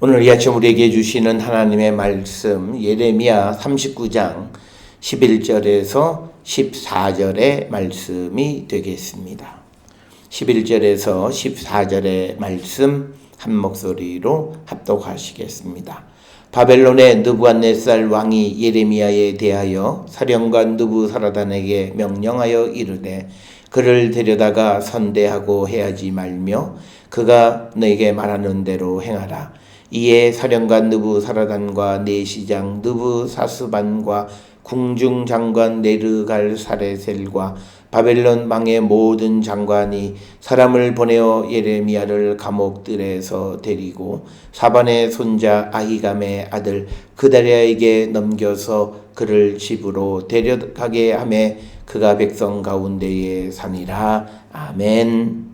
오늘 이 아침 우리에게 주시는 하나님의 말씀 예레미야 39장 11절에서 14절의 말씀이 되겠습니다. 11절에서 14절의 말씀 한 목소리로 합독하시겠습니다. 바벨론의 느부갓네살 왕이 예레미야에 대하여 사령관 느부사라단에게 명령하여 이르되 그를 데려다가 선대하고 해하지 말며 그가 너에게 말하는 대로 행하라. 이에 사령관 느부사라단과 내시장 느부사스반과 궁중장관 네르갈사레셀과 바벨론 왕의 모든 장관이 사람을 보내어 예레미야를 감옥들에서 데리고 사반의 손자 아히감의 아들 그다랴에게 넘겨서 그를 집으로 데려가게 하매 그가 백성 가운데에 사니라. 아멘.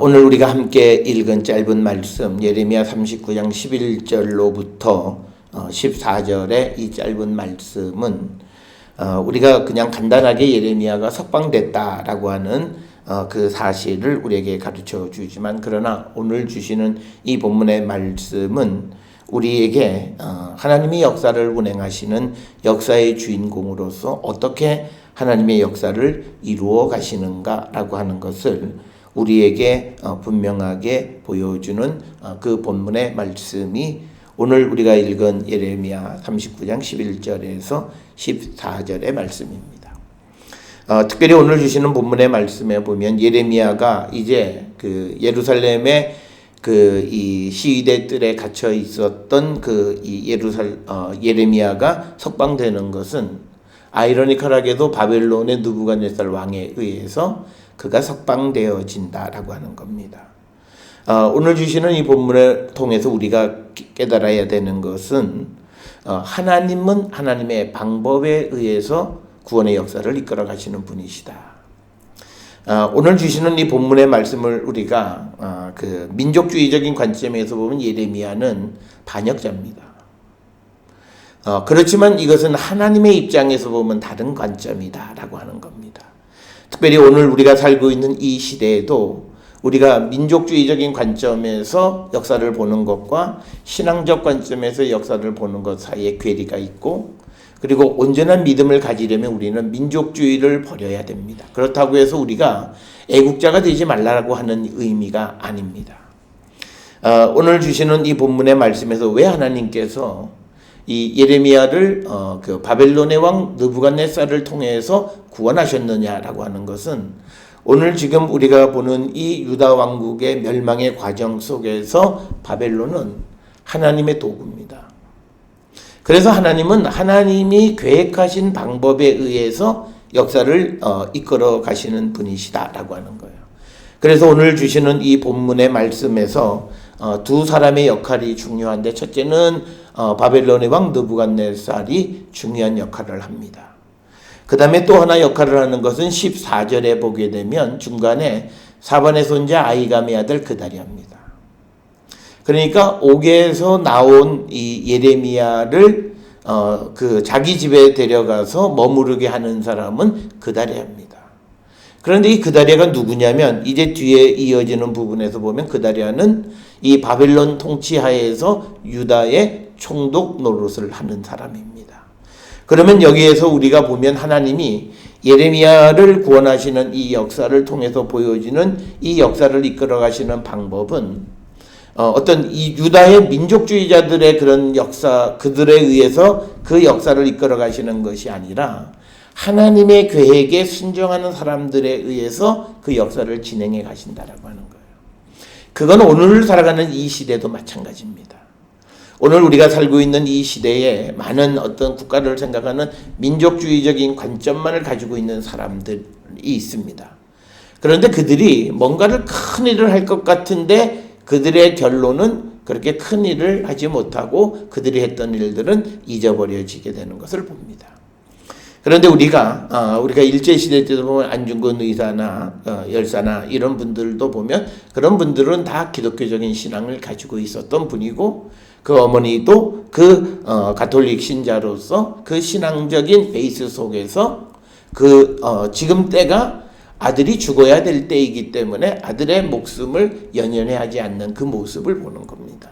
오늘 우리가 함께 읽은 짧은 말씀 예레미야 39장 11절로부터 14절의 이 짧은 말씀은 우리가 그냥 간단하게 예레미야가 석방됐다라고 하는 그 사실을 우리에게 가르쳐 주지만, 그러나 오늘 주시는 이 본문의 말씀은 우리에게 하나님이 역사를 운행하시는 역사의 주인공으로서 어떻게 하나님의 역사를 이루어 가시는가라고 하는 것을 우리에게 분명하게 보여주는 그 본문의 말씀이 오늘 우리가 읽은 예레미야 39장 11절에서 14절의 말씀입니다. 특별히 오늘 주시는 본문의 말씀에 보면 예레미야가 이제 그 예루살렘의 이 시위대 뜰에 갇혀 있었던 예레미야가 석방되는 것은 아이러니컬하게도 바벨론의 느부갓네살 왕에 의해서 그가 석방되어진다라고 하는 겁니다. 오늘 주시는 이 본문을 통해서 우리가 깨달아야 되는 것은 하나님은 하나님의 방법에 의해서 구원의 역사를 이끌어 가시는 분이시다. 오늘 주시는 이 본문의 말씀을 우리가 그 민족주의적인 관점에서 보면 예레미야는 반역자입니다. 그렇지만 이것은 하나님의 입장에서 보면 다른 관점이다라고 하는 겁니다. 특별히 오늘 우리가 살고 있는 이 시대에도 우리가 민족주의적인 관점에서 역사를 보는 것과 신앙적 관점에서 역사를 보는 것 사이에 괴리가 있고, 그리고 온전한 믿음을 가지려면 우리는 민족주의를 버려야 됩니다. 그렇다고 해서 우리가 애국자가 되지 말라고 하는 의미가 아닙니다. 오늘 주시는 이 본문의 말씀에서 왜 하나님께서 이 예레미야를 그 바벨론의 왕 느부갓네살을 통해서 구원하셨느냐라고 하는 것은 오늘 지금 우리가 보는 이 유다 왕국의 멸망의 과정 속에서 바벨론은 하나님의 도구입니다. 그래서 하나님은 하나님이 계획하신 방법에 의해서 역사를 이끌어 가시는 분이시다라고 하는 거예요. 그래서 오늘 주시는 이 본문의 말씀에서 두 사람의 역할이 중요한데, 첫째는 바벨론의 왕 느부갓네살이 중요한 역할을 합니다. 그 다음에 또 하나 역할을 하는 것은 14절에 보게 되면 중간에 사반의 손자 아히감의 아들 그다랴입니다. 그러니까 옥에서 나온 이 예레미야를 그 자기 집에 데려가서 머무르게 하는 사람은 그다랴입니다. 그런데 이 그다랴가 누구냐면 이제 뒤에 이어지는 부분에서 보면 그다랴는 이 바벨론 통치하에서 유다의 총독 노릇을 하는 사람입니다. 그러면 여기에서 우리가 보면 하나님이 예레미야를 구원하시는 이 역사를 통해서 보여지는 이 역사를 이끌어 가시는 방법은 어떤 이 유다의 민족주의자들의 그런 역사, 그들에 의해서 그 역사를 이끌어 가시는 것이 아니라 하나님의 계획에 순종하는 사람들에 의해서 그 역사를 진행해 가신다라고 하는 거예요. 그건 오늘 살아가는 이 시대도 마찬가지입니다. 오늘 우리가 살고 있는 이 시대에 많은 어떤 국가를 생각하는 민족주의적인 관점만을 가지고 있는 사람들이 있습니다. 그런데 그들이 뭔가를 큰 일을 할 것 같은데 그들의 결론은 그렇게 큰 일을 하지 못하고 그들이 했던 일들은 잊어버려지게 되는 것을 봅니다. 그런데 우리가 일제시대 때도 보면 안중근 의사나 열사나 이런 분들도 보면 그런 분들은 다 기독교적인 신앙을 가지고 있었던 분이고, 그 어머니도 그 가톨릭 신자로서 그 신앙적인 베이스 속에서 지금 때가 아들이 죽어야 될 때이기 때문에 아들의 목숨을 연연해 하지 않는 그 모습을 보는 겁니다.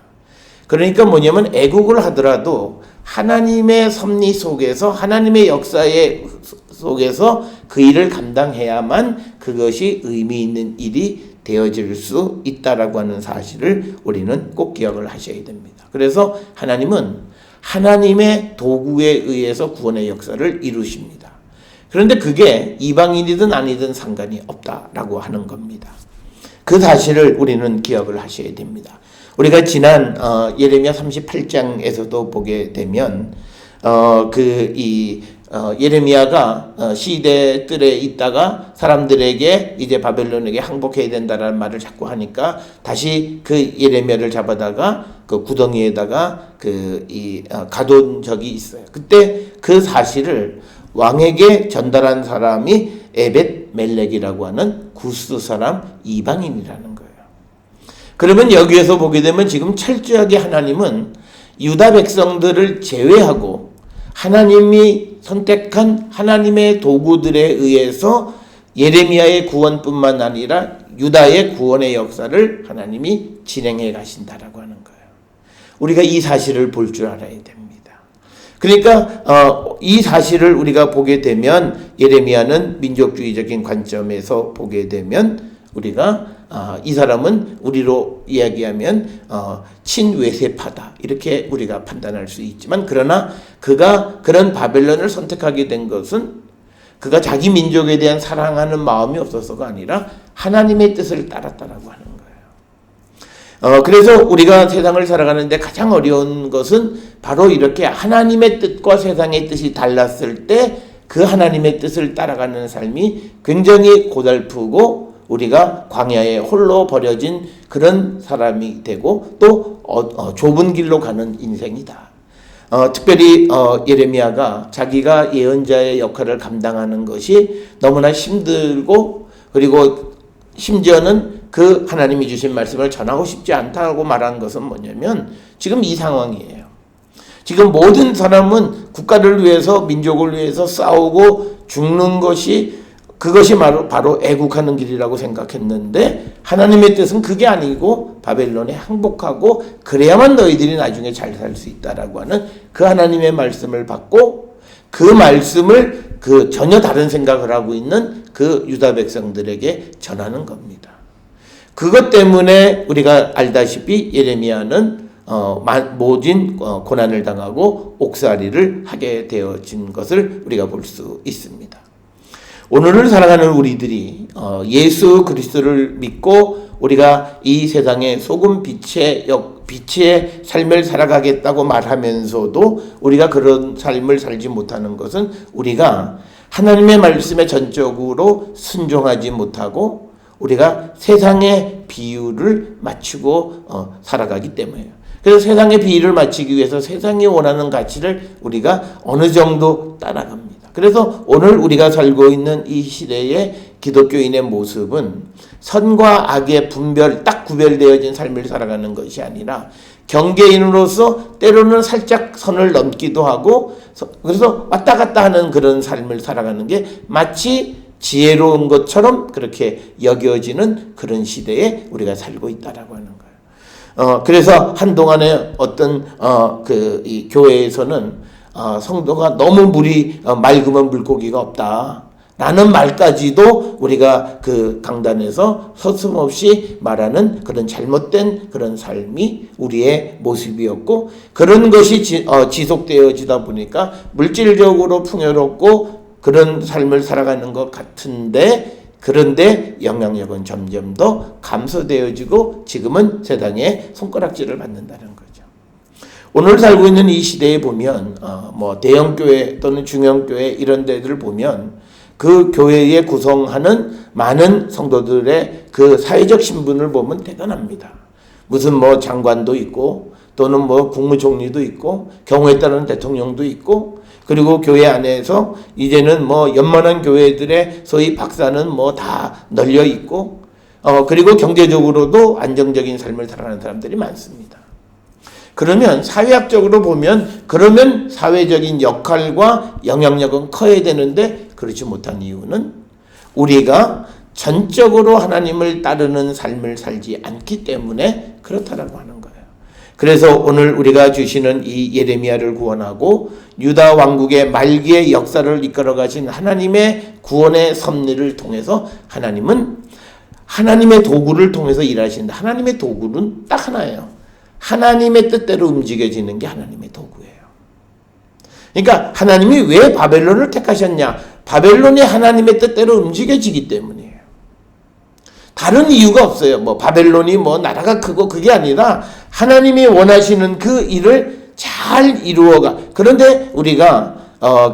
그러니까 뭐냐면 애국을 하더라도 하나님의 섭리 속에서 하나님의 역사의 속에서 그 일을 감당해야만 그것이 의미 있는 일이 되어질 수 있다라고 하는 사실을 우리는 꼭 기억을 하셔야 됩니다. 그래서 하나님은 하나님의 도구에 의해서 구원의 역사를 이루십니다. 그런데 그게 이방인이든 아니든 상관이 없다라고 하는 겁니다. 그 사실을 우리는 기억을 하셔야 됩니다. 우리가 지난 예레미야 38장에서도 보게 되면 예레미야가 시대들에 있다가 사람들에게 이제 바벨론에게 항복해야 된다라는 말을 자꾸 하니까 다시 그 예레미야를 잡아다가 그 구덩이에다가 가둔 적이 있어요. 그때 그 사실을 왕에게 전달한 사람이 에벳 멜렉이라고 하는 구스 사람 이방인이라는 거예요. 그러면 여기에서 보게 되면 지금 철저하게 하나님은 유다 백성들을 제외하고 하나님이 선택한 하나님의 도구들에 의해서 예레미야의 구원뿐만 아니라 유다의 구원의 역사를 하나님이 진행해 가신다라고 하는 거예요. 우리가 이 사실을 볼 줄 알아야 됩니다. 그러니까 이 사실을 우리가 보게 되면 예레미야는 민족주의적인 관점에서 보게 되면 우리가 이 사람은 우리로 이야기하면 친외세파다 이렇게 우리가 판단할 수 있지만 그러나 그가 그런 바벨론을 선택하게 된 것은 그가 자기 민족에 대한 사랑하는 마음이 없어서가 아니라 하나님의 뜻을 따랐다라고 하는 거예요. 그래서 우리가 세상을 살아가는데 가장 어려운 것은 바로 이렇게 하나님의 뜻과 세상의 뜻이 달랐을 때 그 하나님의 뜻을 따라가는 삶이 굉장히 고달프고 우리가 광야에 홀로 버려진 그런 사람이 되고 또 좁은 길로 가는 인생이다. 특별히 예레미야가 자기가 예언자의 역할을 감당하는 것이 너무나 힘들고 그리고 심지어는 그 하나님이 주신 말씀을 전하고 싶지 않다고 말한 것은 뭐냐면 지금 이 상황이에요. 지금 모든 사람은 국가를 위해서 민족을 위해서 싸우고 죽는 것이 그것이 바로 애국하는 길이라고 생각했는데 하나님의 뜻은 그게 아니고 바벨론에 항복하고 그래야만 너희들이 나중에 잘 살 수 있다라고 하는 그 하나님의 말씀을 받고 그 말씀을 전혀 다른 생각을 하고 있는 그 유다 백성들에게 전하는 겁니다. 그것 때문에 우리가 알다시피 예레미야는 모진 고난을 당하고 옥살이를 하게 되어진 것을 우리가 볼 수 있습니다. 오늘을 살아가는 우리들이 예수 그리스도를 믿고 우리가 이 세상의 소금 빛의 삶을 살아가겠다고 말하면서도 우리가 그런 삶을 살지 못하는 것은 우리가 하나님의 말씀에 전적으로 순종하지 못하고 우리가 세상의 비유를 맞추고 살아가기 때문이에요. 그래서 세상의 비유를 맞추기 위해서 세상이 원하는 가치를 우리가 어느 정도 따라갑니다. 그래서 오늘 우리가 살고 있는 이 시대의 기독교인의 모습은 선과 악의 딱 구별되어진 삶을 살아가는 것이 아니라 경계인으로서 때로는 살짝 선을 넘기도 하고 그래서 왔다 갔다 하는 그런 삶을 살아가는 게 마치 지혜로운 것처럼 그렇게 여겨지는 그런 시대에 우리가 살고 있다라고 하는 거예요. 그래서 한동안에 어떤 이 교회에서는 성도가 너무 맑으면 물고기가 없다. 라는 말까지도 우리가 그 강단에서 서슴없이 말하는 그런 잘못된 그런 삶이 우리의 모습이었고 그런 것이 지속되어지다 보니까 물질적으로 풍요롭고 그런 삶을 살아가는 것 같은데 그런데 영향력은 점점 더 감소되어지고 지금은 세상에 손가락질을 받는다는 거죠. 오늘 살고 있는 이 시대에 보면 대형교회 또는 중형교회 이런 데들 보면 그 교회에 구성하는 많은 성도들의 그 사회적 신분을 보면 대단합니다. 무슨 장관도 있고 또는 국무총리도 있고 경우에 따른 대통령도 있고 그리고 교회 안에서 이제는 연만한 교회들의 소위 박사는 다 널려 있고 그리고 경제적으로도 안정적인 삶을 살아가는 사람들이 많습니다. 그러면 사회학적으로 보면 그러면 사회적인 역할과 영향력은 커야 되는데 그렇지 못한 이유는 우리가 전적으로 하나님을 따르는 삶을 살지 않기 때문에 그렇다라고 하는 거예요. 그래서 오늘 우리가 주시는 이 예레미야를 구원하고 유다 왕국의 말기의 역사를 이끌어 가신 하나님의 구원의 섭리를 통해서 하나님은 하나님의 도구를 통해서 일하신다. 하나님의 도구는 딱 하나예요. 하나님의 뜻대로 움직여지는 게 하나님의 도구예요. 그러니까 하나님이 왜 바벨론을 택하셨냐? 바벨론이 하나님의 뜻대로 움직여지기 때문이에요. 다른 이유가 없어요. 뭐 바벨론이 뭐 나라가 크고 그게 아니라 하나님이 원하시는 그 일을 잘 이루어가. 그런데 우리가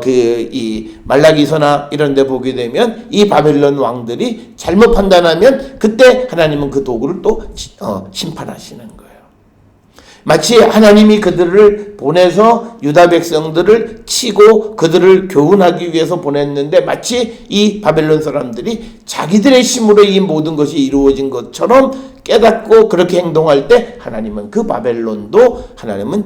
이 말라기서나 이런 데 보게 되면 이 바벨론 왕들이 잘못 판단하면 그때 하나님은 그 도구를 또 심판하시는 거예요. 마치 하나님이 그들을 보내서 유다 백성들을 치고 그들을 교훈하기 위해서 보냈는데 마치 이 바벨론 사람들이 자기들의 힘으로 이 모든 것이 이루어진 것처럼 깨닫고 그렇게 행동할 때 하나님은 그 바벨론도 하나님은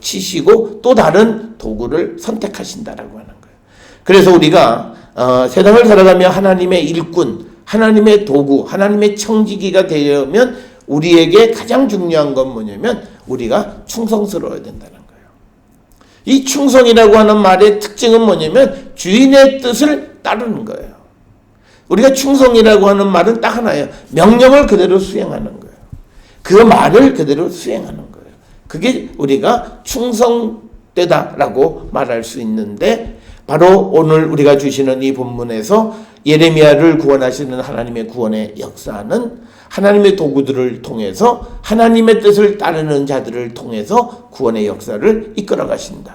치시고 또 다른 도구를 선택하신다라고 하는 거예요. 그래서 우리가 세상을 살아가며 하나님의 일꾼, 하나님의 도구, 하나님의 청지기가 되려면 우리에게 가장 중요한 건 뭐냐면 우리가 충성스러워야 된다는 거예요. 이 충성이라고 하는 말의 특징은 뭐냐면 주인의 뜻을 따르는 거예요. 우리가 충성이라고 하는 말은 딱 하나예요. 명령을 그대로 수행하는 거예요. 그 말을 그대로 수행하는 거예요. 그게 우리가 충성되다라고 말할 수 있는데 바로 오늘 우리가 주시는 이 본문에서 예레미야를 구원하시는 하나님의 구원의 역사는 하나님의 도구들을 통해서 하나님의 뜻을 따르는 자들을 통해서 구원의 역사를 이끌어 가신다.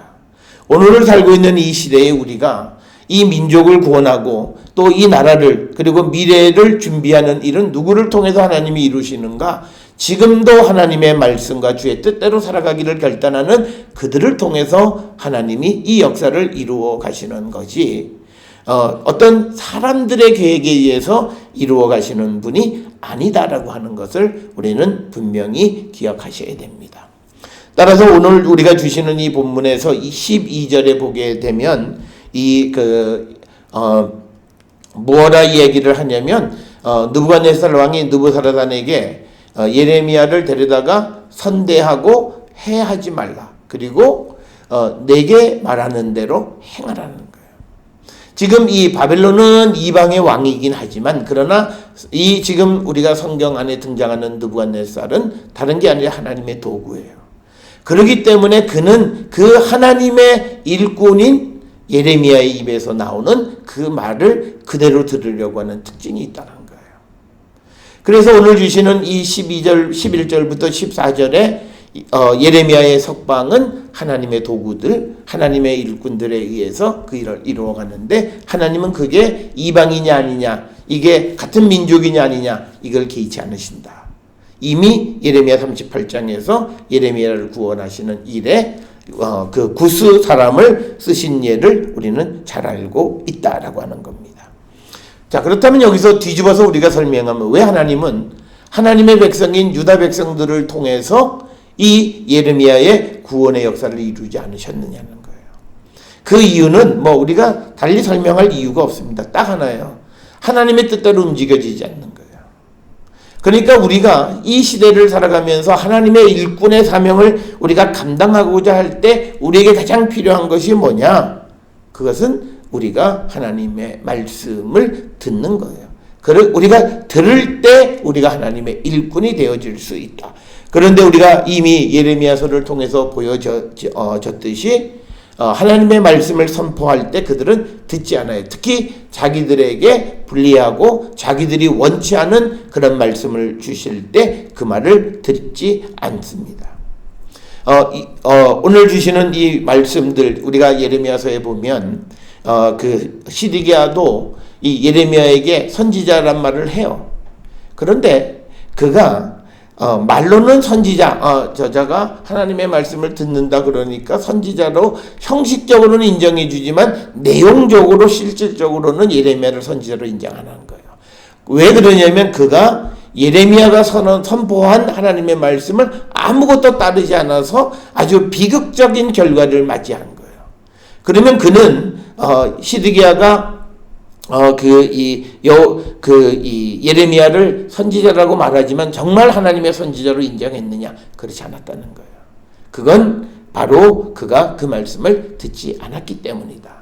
오늘을 살고 있는 이 시대에 우리가 이 민족을 구원하고 또 이 나라를 그리고 미래를 준비하는 일은 누구를 통해서 하나님이 이루시는가? 지금도 하나님의 말씀과 주의 뜻대로 살아가기를 결단하는 그들을 통해서 하나님이 이 역사를 이루어 가시는 거지 어떤 사람들의 계획에 의해서 이루어 가시는 분이 아니다라고 하는 것을 우리는 분명히 기억하셔야 됩니다. 따라서 오늘 우리가 주시는 이 본문에서 12절에 보게 되면 뭐라 이야기를 하냐면 느부갓네살 왕이 느부사라단에게 예레미야를 데려다가 선대하고 해하지 말라. 그리고 내게 말하는 대로 행하라는 거예요. 지금 이 바벨론은 이방의 왕이긴 하지만 그러나 이 지금 우리가 성경 안에 등장하는 느부갓네살은 다른 게 아니라 하나님의 도구예요. 그렇기 때문에 그는 그 하나님의 일꾼인 예레미야의 입에서 나오는 그 말을 그대로 들으려고 하는 특징이 있다는 거예요. 그래서 오늘 주시는 이 12절, 11절부터 14절에 예레미야의 석방은 하나님의 도구들, 하나님의 일꾼들에 의해서 그 일을 이루어가는데 하나님은 그게 이방이냐 아니냐, 이게 같은 민족이냐 아니냐 이걸 개의치 않으신다. 이미 예레미야 38장에서 예레미야를 구원하시는 일에 그 구스 사람을 쓰신 예를 우리는 잘 알고 있다라고 하는 겁니다. 자, 그렇다면 여기서 뒤집어서 우리가 설명하면 왜 하나님은 하나님의 백성인 유다 백성들을 통해서 이 예레미야의 구원의 역사를 이루지 않으셨느냐는 거예요. 그 이유는 뭐 우리가 달리 설명할 이유가 없습니다. 딱 하나예요. 하나님의 뜻대로 움직여지지 않는 거예요. 그러니까 우리가 이 시대를 살아가면서 하나님의 일꾼의 사명을 우리가 감당하고자 할 때 우리에게 가장 필요한 것이 뭐냐? 그것은 우리가 하나님의 말씀을 듣는 거예요. 우리가 들을 때 우리가 하나님의 일꾼이 되어질 수 있다. 그런데 우리가 이미 예레미야서를 통해서 보여졌듯이 하나님의 말씀을 선포할 때 그들은 듣지 않아요. 특히 자기들에게 불리하고 자기들이 원치 않은 그런 말씀을 주실 때 그 말을 듣지 않습니다. 오늘 주시는 이 말씀들 우리가 예레미야서에 보면 그 시드기야도 이 예레미야에게 선지자란 말을 해요. 그런데 그가 말로는 선지자, 저자가 하나님의 말씀을 듣는다 그러니까 선지자로 형식적으로는 인정해 주지만 내용적으로 실질적으로는 예레미야를 선지자로 인정 안 하는 거예요. 왜 그러냐면 그가 예레미야가 선포한 하나님의 말씀을 아무것도 따르지 않아서 아주 비극적인 결과를 맞이한 거예요. 그러면 그는 시드기야가 예레미야를 선지자라고 말하지만 정말 하나님의 선지자로 인정했느냐? 그렇지 않았다는 거예요. 그건 바로 그가 그 말씀을 듣지 않았기 때문이다.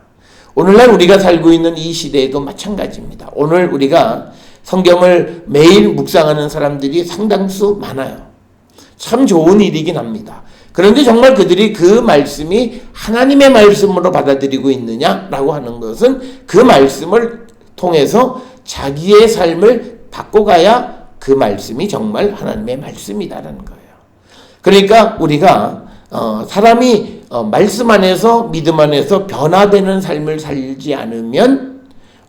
오늘날 우리가 살고 있는 이 시대에도 마찬가지입니다. 오늘 우리가 성경을 매일 묵상하는 사람들이 상당수 많아요. 참 좋은 일이긴 합니다. 그런데 정말 그들이 그 말씀이 하나님의 말씀으로 받아들이고 있느냐라고 하는 것은 그 말씀을 통해서 자기의 삶을 바꿔가야 그 말씀이 정말 하나님의 말씀이다라는 거예요. 그러니까 우리가 사람이 말씀 안에서 믿음 안에서 변화되는 삶을 살지 않으면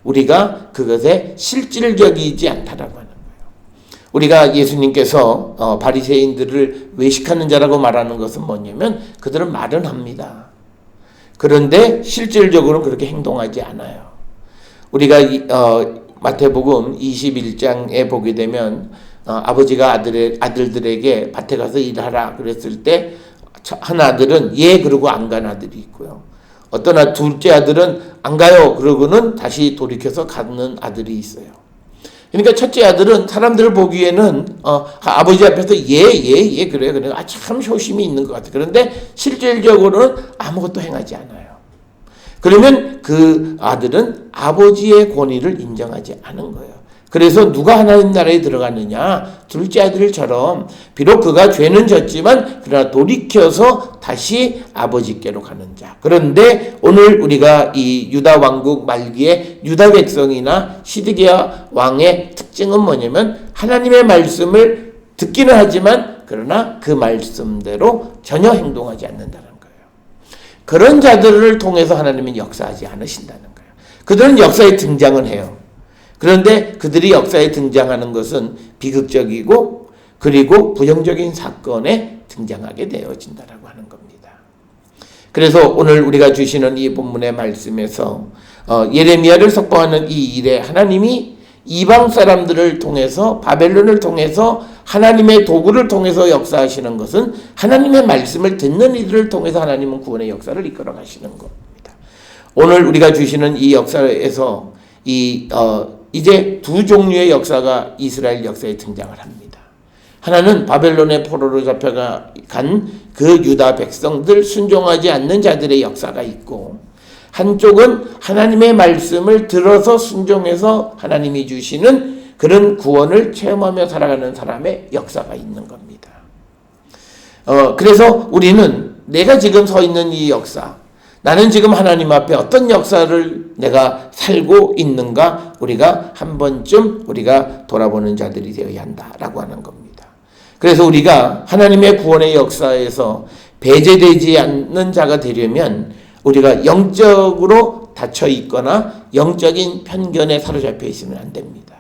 우리가 그것에 실질적이지 않다라고 하는 거예요. 우리가 예수님께서 바리새인들을 외식하는 자라고 말하는 것은 뭐냐면 그들은 말은 합니다. 그런데 실질적으로는 그렇게 행동하지 않아요. 우리가 마태복음 21장에 보게 되면 아버지가 아들들에게 밭에 가서 일하라 그랬을 때 한 아들은 예 그러고 안 간 아들이 있고요. 어떤 둘째 아들은 안 가요 그러고는 다시 돌이켜서 가는 아들이 있어요. 그러니까 첫째 아들은 사람들을 보기에는 아버지 앞에서 예 그래요. 그러니까 참 효심이 있는 것 같아요. 그런데 실질적으로는 아무것도 행하지 않아요. 그러면 그 아들은 아버지의 권위를 인정하지 않은 거예요. 그래서 누가 하나님 나라에 들어가느냐? 둘째 아들처럼 비록 그가 죄는 졌지만 그러나 돌이켜서 다시 아버지께로 가는 자. 그런데 오늘 우리가 이 유다 왕국 말기에 유다 백성이나 시드기야 왕의 특징은 뭐냐면 하나님의 말씀을 듣기는 하지만 그러나 그 말씀대로 전혀 행동하지 않는다는 거예요. 그런 자들을 통해서 하나님은 역사하지 않으신다는 거예요. 그들은 역사에 등장은 해요. 그런데 그들이 역사에 등장하는 것은 비극적이고 그리고 부정적인 사건에 등장하게 되어진다라고 하는 겁니다. 그래서 오늘 우리가 주시는 이 본문의 말씀에서 예레미야를 석방하는 이 일에 하나님이 이방 사람들을 통해서 바벨론을 통해서 하나님의 도구를 통해서 역사하시는 것은 하나님의 말씀을 듣는 이들을 통해서 하나님은 구원의 역사를 이끌어 가시는 겁니다. 오늘 우리가 주시는 이 역사에서 이제 두 종류의 역사가 이스라엘 역사에 등장을 합니다. 하나는 바벨론의 포로로 잡혀간 그 유다 백성들 순종하지 않는 자들의 역사가 있고 한쪽은 하나님의 말씀을 들어서 순종해서 하나님이 주시는 그런 구원을 체험하며 살아가는 사람의 역사가 있는 겁니다. 그래서 우리는 내가 지금 서 있는 이 역사, 나는 지금 하나님 앞에 어떤 역사를 내가 살고 있는가 우리가 한 번쯤 우리가 돌아보는 자들이 되어야 한다라고 하는 겁니다. 그래서 우리가 하나님의 구원의 역사에서 배제되지 않는 자가 되려면 우리가 영적으로 닫혀 있거나 영적인 편견에 사로잡혀 있으면 안 됩니다.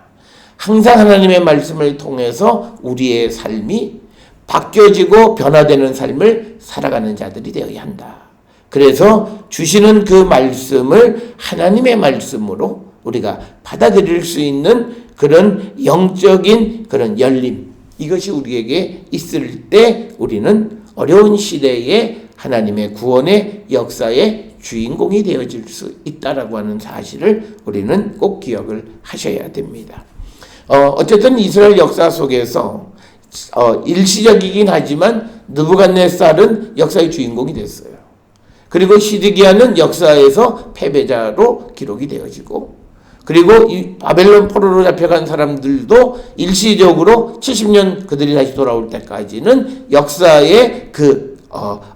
항상 하나님의 말씀을 통해서 우리의 삶이 바뀌어지고 변화되는 삶을 살아가는 자들이 되어야 한다. 그래서 주시는 그 말씀을 하나님의 말씀으로 우리가 받아들일 수 있는 그런 영적인 그런 열림, 이것이 우리에게 있을 때 우리는 어려운 시대에 하나님의 구원의 역사의 주인공이 되어질 수 있다라고 하는 사실을 우리는 꼭 기억을 하셔야 됩니다. 어쨌든 이스라엘 역사 속에서 일시적이긴 하지만 느부갓네살은 역사의 주인공이 됐어요. 그리고 시드기야는 역사에서 패배자로 기록이 되어지고 그리고 이 바벨론 포로로 잡혀간 사람들도 일시적으로 70년 그들이 다시 돌아올 때까지는 역사의 그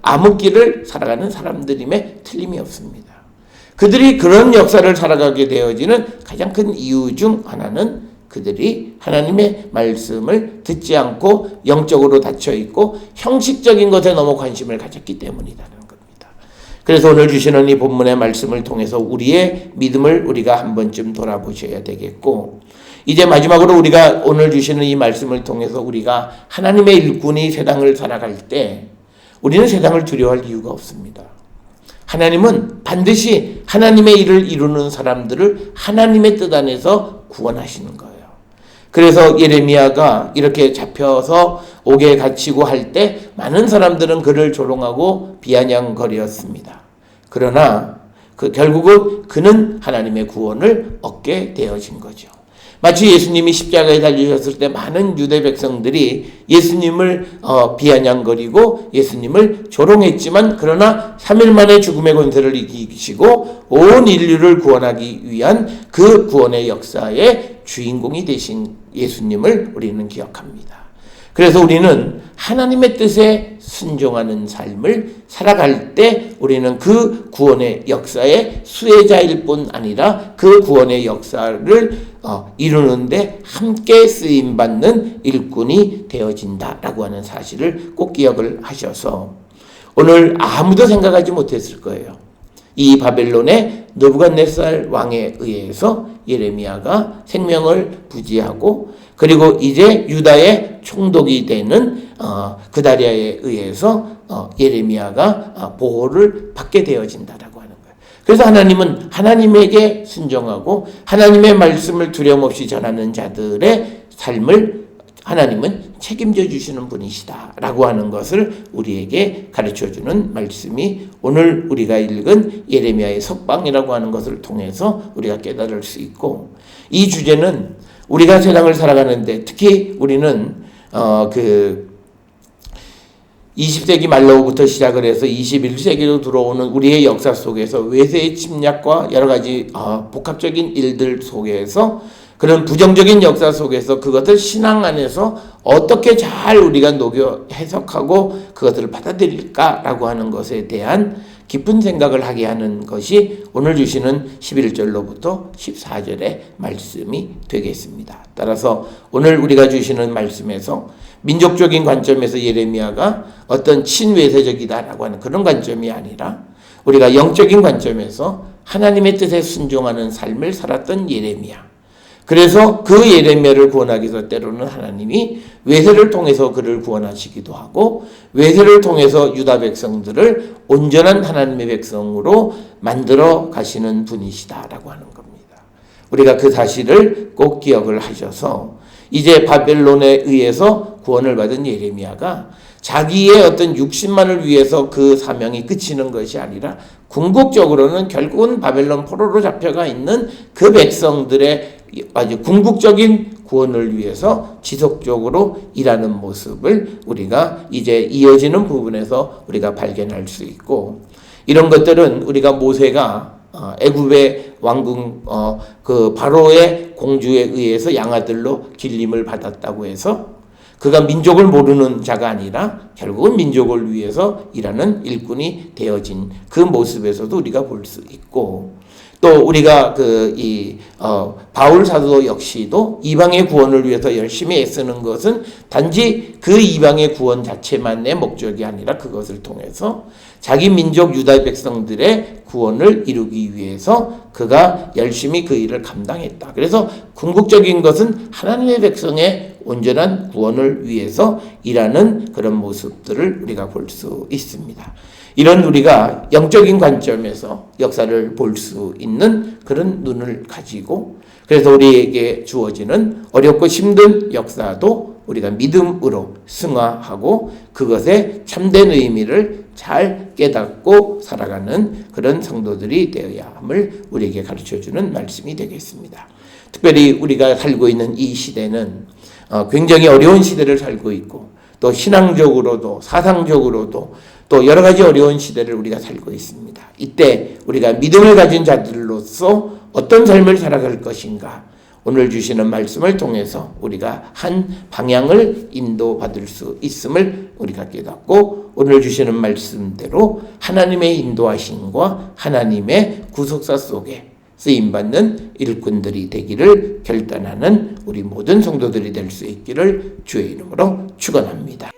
암흑기를 살아가는 사람들임에 틀림이 없습니다. 그들이 그런 역사를 살아가게 되어지는 가장 큰 이유 중 하나는 그들이 하나님의 말씀을 듣지 않고 영적으로 닫혀있고 형식적인 것에 너무 관심을 가졌기 때문이라는 겁니다. 그래서 오늘 주시는 이 본문의 말씀을 통해서 우리의 믿음을 우리가 한 번쯤 돌아보셔야 되겠고 이제 마지막으로 우리가 오늘 주시는 이 말씀을 통해서 우리가 하나님의 일꾼이 세상을 살아갈 때 우리는 세상을 두려워할 이유가 없습니다. 하나님은 반드시 하나님의 일을 이루는 사람들을 하나님의 뜻 안에서 구원하시는 거예요. 그래서 예레미야가 이렇게 잡혀서 옥에 갇히고 할 때 많은 사람들은 그를 조롱하고 비아냥거렸습니다. 그러나 결국은 그는 하나님의 구원을 얻게 되어진 거죠. 마치 예수님이 십자가에 달리셨을 때 많은 유대 백성들이 예수님을 비아냥거리고 예수님을 조롱했지만, 그러나 3일 만에 죽음의 권세를 이기시고 온 인류를 구원하기 위한 그 구원의 역사의 주인공이 되신 예수님을 우리는 기억합니다. 그래서 우리는 하나님의 뜻에 순종하는 삶을 살아갈 때 우리는 그 구원의 역사의 수혜자일 뿐 아니라 그 구원의 역사를 이루는데 함께 쓰임받는 일꾼이 되어진다라고 하는 사실을 꼭 기억을 하셔서, 오늘 아무도 생각하지 못했을 거예요. 이 바벨론의 느부갓네살 왕에 의해서 예레미야가 생명을 부지하고, 그리고 이제 유다의 총독이 되는 그다리아에 의해서 예레미야가 보호를 받게 되어진다라고 하는 거예요. 그래서 하나님은 하나님에게 순종하고 하나님의 말씀을 두려움없이 전하는 자들의 삶을 하나님은 책임져 주시는 분이시다라고 하는 것을 우리에게 가르쳐주는 말씀이 오늘 우리가 읽은 예레미야의 석방이라고 하는 것을 통해서 우리가 깨달을 수 있고, 이 주제는 우리가 세상을 살아가는데 특히 우리는 20세기 말로부터 시작을 해서 21세기로 들어오는 우리의 역사 속에서 외세의 침략과 여러 가지 복합적인 일들 속에서, 그런 부정적인 역사 속에서 그것을 신앙 안에서 어떻게 잘 우리가 녹여 해석하고 그것을 받아들일까라고 하는 것에 대한 깊은 생각을 하게 하는 것이 오늘 주시는 11절로부터 14절의 말씀이 되겠습니다. 따라서 오늘 우리가 주시는 말씀에서 민족적인 관점에서 예레미야가 어떤 친외세적이다라고 하는 그런 관점이 아니라, 우리가 영적인 관점에서 하나님의 뜻에 순종하는 삶을 살았던 예레미야, 그래서 그 예레미야를 구원하기 위해서 때로는 하나님이 외세를 통해서 그를 구원하시기도 하고, 외세를 통해서 유다 백성들을 온전한 하나님의 백성으로 만들어 가시는 분이시다라고 하는 겁니다. 우리가 그 사실을 꼭 기억을 하셔서, 이제 바벨론에 의해서 구원을 받은 예레미야가 자기의 어떤 육신만을 위해서 그 사명이 그치는 것이 아니라, 궁극적으로는 결국은 바벨론 포로로 잡혀가 있는 그 백성들의 아주 궁극적인 구원을 위해서 지속적으로 일하는 모습을 우리가 이제 이어지는 부분에서 우리가 발견할 수 있고, 이런 것들은 우리가 모세가 애굽의 왕궁 그 바로의 공주에 의해서 양아들로 길림을 받았다고 해서 그가 민족을 모르는 자가 아니라 결국은 민족을 위해서 일하는 일꾼이 되어진 그 모습에서도 우리가 볼 수 있고, 또 우리가 바울 사도 역시도 이방의 구원을 위해서 열심히 애쓰는 것은 단지 그 이방의 구원 자체만의 목적이 아니라 그것을 통해서 자기 민족 유다 백성들의 구원을 이루기 위해서 그가 열심히 그 일을 감당했다. 그래서 궁극적인 것은 하나님의 백성의 온전한 구원을 위해서 일하는 그런 모습들을 우리가 볼 수 있습니다. 이런 우리가 영적인 관점에서 역사를 볼 수 있는 그런 눈을 가지고, 그래서 우리에게 주어지는 어렵고 힘든 역사도 우리가 믿음으로 승화하고 그것의 참된 의미를 잘 깨닫고 살아가는 그런 성도들이 되어야 함을 우리에게 가르쳐주는 말씀이 되겠습니다. 특별히 우리가 살고 있는 이 시대는 굉장히 어려운 시대를 살고 있고, 또 신앙적으로도 사상적으로도 또 여러 가지 어려운 시대를 우리가 살고 있습니다. 이때 우리가 믿음을 가진 자들로서 어떤 삶을 살아갈 것인가, 오늘 주시는 말씀을 통해서 우리가 한 방향을 인도받을 수 있음을 우리가 깨닫고, 오늘 주시는 말씀대로 하나님의 인도하심과 하나님의 구속사 속에 쓰임받는 일꾼들이 되기를 결단하는 우리 모든 성도들이 될 수 있기를 주의 이름으로 축원합니다.